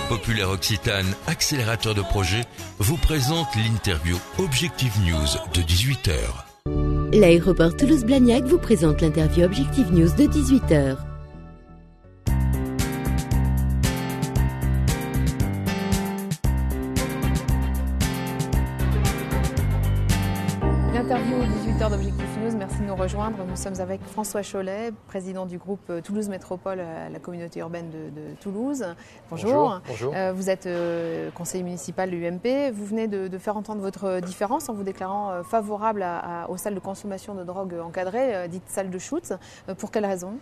populaire Occitane, accélérateur de projet, vous présente l'interview Objectif News de 18h. L'aéroport Toulouse-Blagnac vous présente l'interview Objectif News de 18h. L'interview 18h d'Objectif News, merci de nous rejoindre. Nous sommes avec François Chollet, président du groupe Toulouse Métropole à la communauté urbaine de Toulouse. Bonjour. Bonjour. Vous êtes conseiller municipal de l'UMP. Vous venez de faire entendre votre différence en vous déclarant favorable aux salles de consommation de drogue encadrées, dites salles de shoot. Pour quelle raison?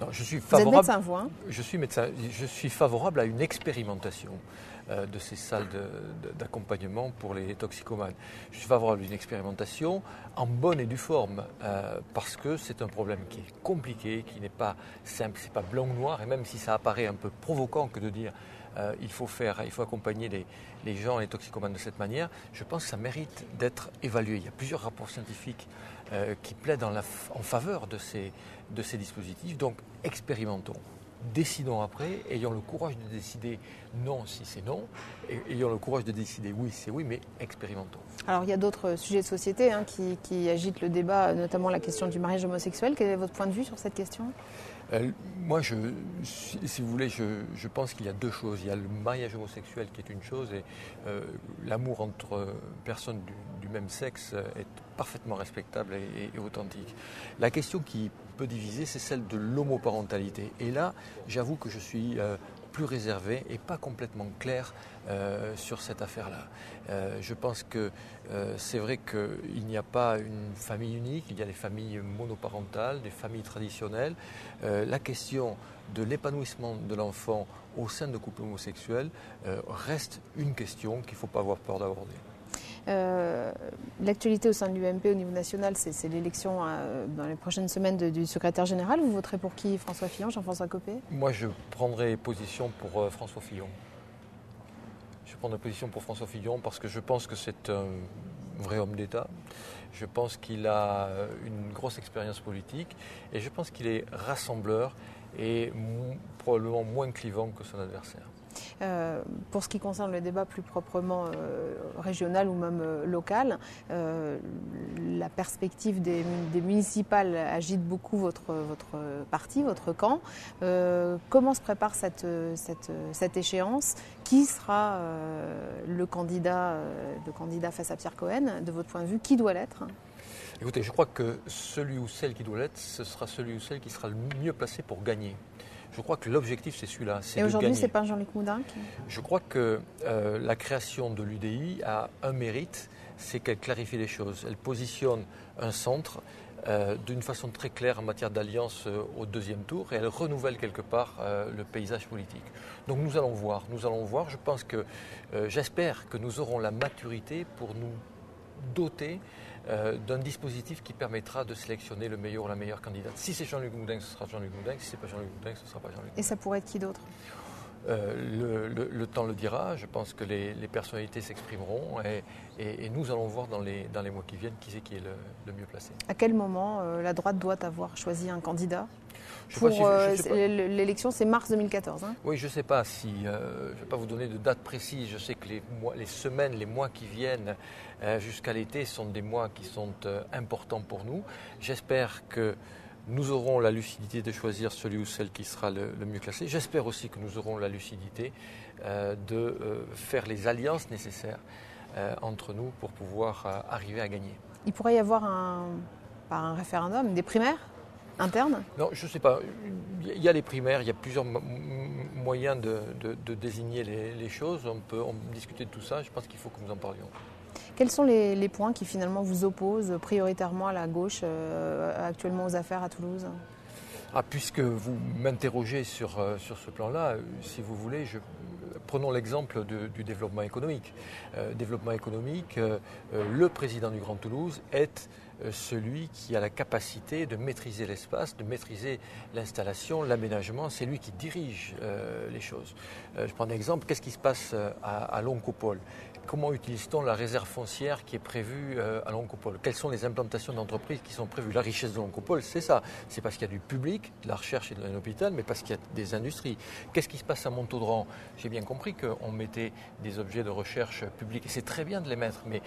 Je suis favorable. Vous êtes médecin, vous, hein? Je suis médecin. Je suis favorable à une expérimentation de ces salles d'accompagnement pour les toxicomanes. Je suis favorable à une expérimentation en bonne et due forme, parce que c'est un problème qui est compliqué, qui n'est pas simple, c'est pas blanc ou noir, et même si ça apparaît un peu provoquant que de dire il faut accompagner les gens, les toxicomanes de cette manière, je pense que ça mérite d'être évalué. Il y a plusieurs rapports scientifiques qui plaident en faveur de ces dispositifs, donc expérimentons. Décidons après, ayons le courage de décider non si c'est non, et ayons le courage de décider oui si c'est oui, mais expérimentons. Alors il y a d'autres sujets de société qui agitent le débat, notamment la question du mariage homosexuel. Quel est votre point de vue sur cette question ? Moi, si vous voulez, je pense qu'il y a deux choses. Il y a le mariage homosexuel qui est une chose, et l'amour entre personnes du même sexe est parfaitement respectable et authentique. La question qui peut diviser, c'est celle de l'homoparentalité. Et là, j'avoue que je suis plus réservé et pas complètement clair sur cette affaire-là. Je pense que c'est vrai qu'il n'y a pas une famille unique, il y a des familles monoparentales, des familles traditionnelles. La question de l'épanouissement de l'enfant au sein de couples homosexuels reste une question qu'il ne faut pas avoir peur d'aborder. L'actualité au sein de l'UMP au niveau national, c'est l'élection dans les prochaines semaines du secrétaire général. Vous voterez pour qui? François Fillon, Jean-François Copé? Moi, je prendrai position pour François Fillon. Je prendrai position pour François Fillon parce que je pense que c'est un vrai homme d'État. Je pense qu'il a une grosse expérience politique et je pense qu'il est rassembleur et probablement moins clivant que son adversaire. Pour ce qui concerne le débat plus proprement régional ou même local, la perspective des municipales agite beaucoup votre parti, votre camp. Comment se prépare cette échéance? Qui sera le candidat face à Pierre Cohen, de votre point de vue? Qui doit l'être? Écoutez, je crois que celui ou celle qui doit l'être, ce sera celui ou celle qui sera le mieux placé pour gagner. Je crois que l'objectif, c'est celui-là, c'est de gagner. Et aujourd'hui, c'est pas Jean-Luc Moudin Je crois que la création de l'UDI a un mérite, c'est qu'elle clarifie les choses. Elle positionne un centre d'une façon très claire en matière d'alliance au deuxième tour et elle renouvelle quelque part le paysage politique. Donc nous allons voir. Je pense que, j'espère que nous aurons la maturité pour nous doter d'un dispositif qui permettra de sélectionner le meilleur ou la meilleure candidate. Si c'est Jean-Luc Moudin, ce sera Jean-Luc Moudin. Si ce n'est pas Jean-Luc Moudin, ce ne sera pas Jean-Luc Moudin. Et ça pourrait être qui d'autre? Le temps le dira. Je pense que les personnalités s'exprimeront et nous allons voir dans les mois qui viennent qui c'est qui est le mieux placé. À quel moment la droite doit avoir choisi un candidat? L'élection, c'est mars 2014. Hein? Oui, je ne sais pas si... je ne vais pas vous donner de date précise. Je sais que les semaines, les mois qui viennent jusqu'à l'été sont des mois qui sont importants pour nous. J'espère que nous aurons la lucidité de choisir celui ou celle qui sera le mieux classé. J'espère aussi que nous aurons la lucidité de faire les alliances nécessaires entre nous pour pouvoir arriver à gagner. Il pourrait y avoir par un référendum, des primaires interne? Non, je ne sais pas. Il y a les primaires, il y a plusieurs moyens de désigner les choses. On peut discuter de tout ça. Je pense qu'il faut que nous en parlions. Quels sont les points qui finalement vous opposent prioritairement à la gauche actuellement aux affaires à Toulouse? Puisque vous m'interrogez sur ce plan-là, si vous voulez, prenons l'exemple du développement économique. Le président du Grand Toulouse est celui qui a la capacité de maîtriser l'espace, de maîtriser l'installation, l'aménagement. C'est lui qui dirige les choses. Je prends un exemple. Qu'est-ce qui se passe à l'Oncopole ? Comment utilise-t-on la réserve foncière qui est prévue à l'Oncopole ? Quelles sont les implantations d'entreprises qui sont prévues ? La richesse de l'Oncopole, c'est ça. C'est parce qu'il y a du public, de la recherche et d'un hôpital, mais parce qu'il y a des industries. Qu'est-ce qui se passe à Montaudran ? J'ai bien compris qu'on mettait des objets de recherche publics, et c'est très bien de les mettre, mais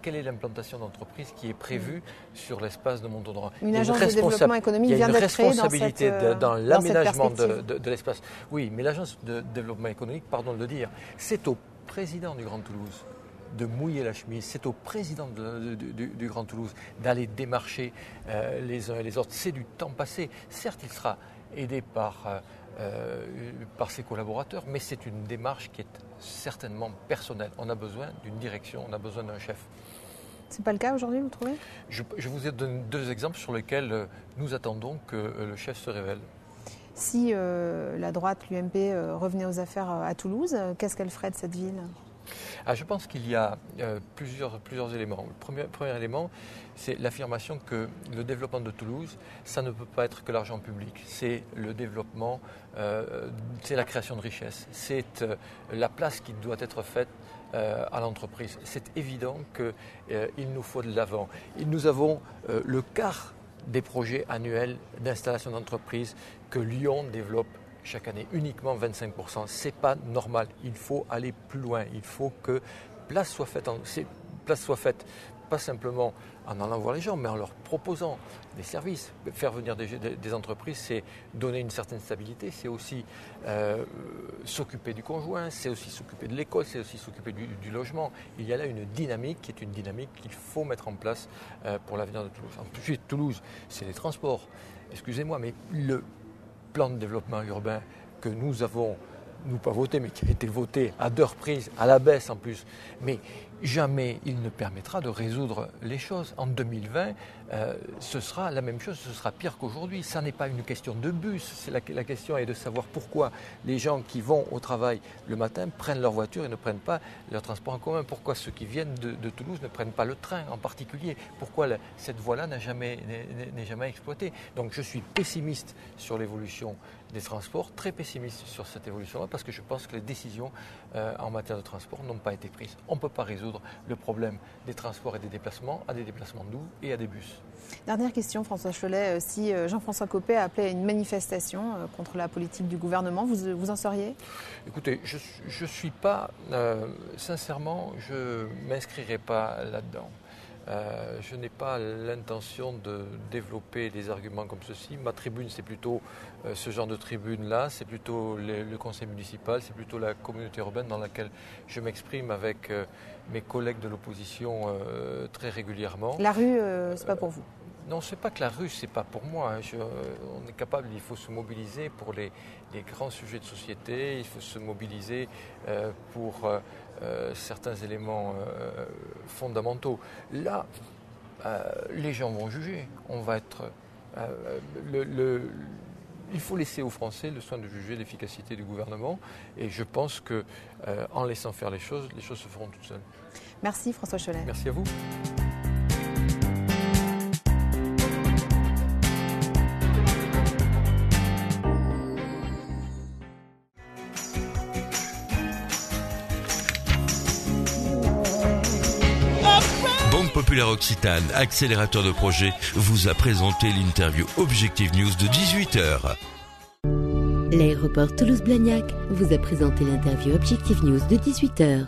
quelle est l'implantation d'entreprise qui est prévue sur l'espace de Montaudran ? Une agence de développement économique vient d'être créée dans l'aménagement de l'espace. Oui, mais l'agence de développement économique, pardon de le dire, c'est au président du Grand Toulouse de mouiller la chemise, c'est au président du Grand Toulouse d'aller démarcher les uns et les autres. C'est du temps passé. Certes, il sera aidé par ses collaborateurs, mais c'est une démarche qui est certainement personnelle. On a besoin d'une direction, on a besoin d'un chef. Ce n'est pas le cas aujourd'hui, vous trouvez ? Je vous ai donné 2 exemples sur lesquels nous attendons que le chef se révèle. Si la droite, l'UMP, revenait aux affaires à Toulouse, qu'est-ce qu'elle ferait de cette ville ? Je pense qu'il y a plusieurs éléments. Le premier élément, c'est l'affirmation que le développement de Toulouse, ça ne peut pas être que l'argent public. C'est le développement, c'est la création de richesses, c'est la place qui doit être faite à l'entreprise. C'est évident qu'il nous faut de l'avant. Nous avons le quart des projets annuels d'installation d'entreprise que Lyon développe chaque année, uniquement 25%. Ce n'est pas normal, il faut aller plus loin, il faut que place soit faite, pas simplement en allant voir les gens, mais en leur proposant des services. Faire venir des entreprises, c'est donner une certaine stabilité, c'est aussi s'occuper du conjoint, c'est aussi s'occuper de l'école, c'est aussi s'occuper du logement. Il y a là une dynamique qui est une dynamique qu'il faut mettre en place pour l'avenir de Toulouse. Ensuite, Toulouse, c'est les transports. Excusez-moi, mais le plan de développement urbain que nous avons, nous pas voté, mais qui a été voté à 2 reprises, à la baisse en plus, mais jamais il ne permettra de résoudre les choses. En 2020, ce sera la même chose, ce sera pire qu'aujourd'hui. Ça n'est pas une question de bus, la question est de savoir pourquoi les gens qui vont au travail le matin prennent leur voiture et ne prennent pas leur transport en commun. Pourquoi ceux qui viennent de Toulouse ne prennent pas le train en particulier. Pourquoi cette voie-là n'est jamais exploitée. Donc je suis pessimiste sur l'évolution des transports, très pessimiste sur cette évolution-là, parce que je pense que les décisions en matière de transport n'ont pas été prises. On ne peut pas résoudre le problème des transports et des déplacements à des déplacements doux et à des bus. Dernière question, François Chollet. Si Jean-François Copé a appelé à une manifestation contre la politique du gouvernement, vous en seriez ? Écoutez, je ne suis pas, sincèrement, je ne m'inscrirai pas là-dedans. Je n'ai pas l'intention de développer des arguments comme ceci. Ma tribune, c'est plutôt ce genre de tribune-là, c'est plutôt le conseil municipal, c'est plutôt la communauté urbaine dans laquelle je m'exprime avec mes collègues de l'opposition très régulièrement. La rue, c'est pas pour vous ? Non, c'est pas que la rue, c'est pas pour moi. On est capable, il faut se mobiliser pour les grands sujets de société, il faut se mobiliser pour certains éléments fondamentaux. Là, les gens vont juger. On va être. Il faut laisser aux Français le soin de juger l'efficacité du gouvernement. Et je pense qu'en laissant faire les choses se feront toutes seules. Merci François Chollet. Merci à vous. Banque Populaire Occitane, accélérateur de projet, vous a présenté l'interview Objectif News de 18h. L'aéroport Toulouse-Blagnac vous a présenté l'interview Objectif News de 18h.